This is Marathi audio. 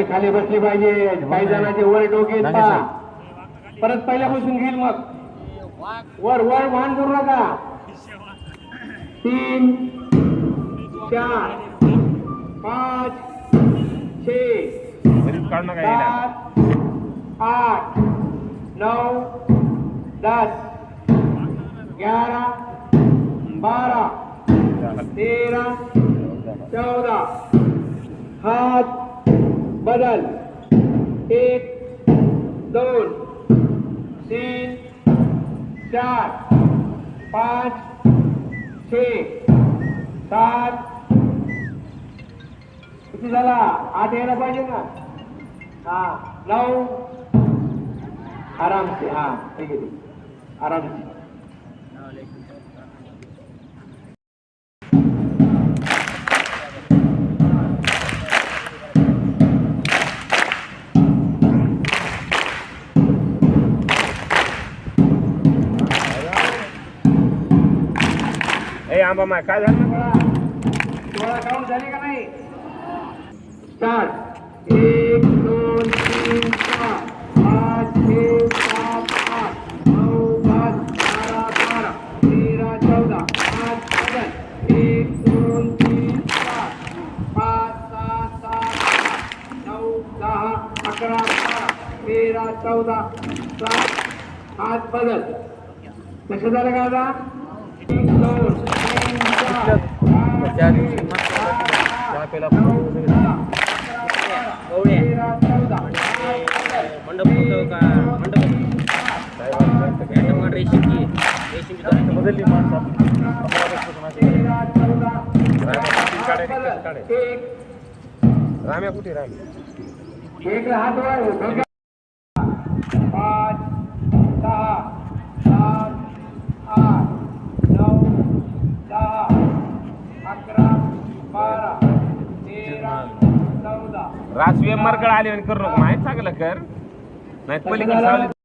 सगळे खाली बसले पाहिजे. काही जणांचे वर डोके परत पहिल्यापासून घेईल. मग वर वर वाहन करू नका. 3 4 5 6 7 8 9 10 11 12 13 14 हात बदल. 1 2 3 4 5 6 7 किती झाला? 8 यायला पाहिजे ना. 9 आराम से. ठीक आहे आराम से. आंबा माय काय झालं? 16 काउंट झाले का नाही? स्टार्ट. 1 2 3 4 5 6 7 8 9 10 11 12 13 14 5 7 1 2 3 4 5 6 7 8 9 10 11 12 13 14 7 हात बदल. कसं झालं का आता? 1 2 राम्या कुठे राहिले? 1 हात वर. 5 6 7 8 9 10 11 12 13 14 राजवीर मरकळ आले करू नको माहित चांगलं कर नाही पलीकडे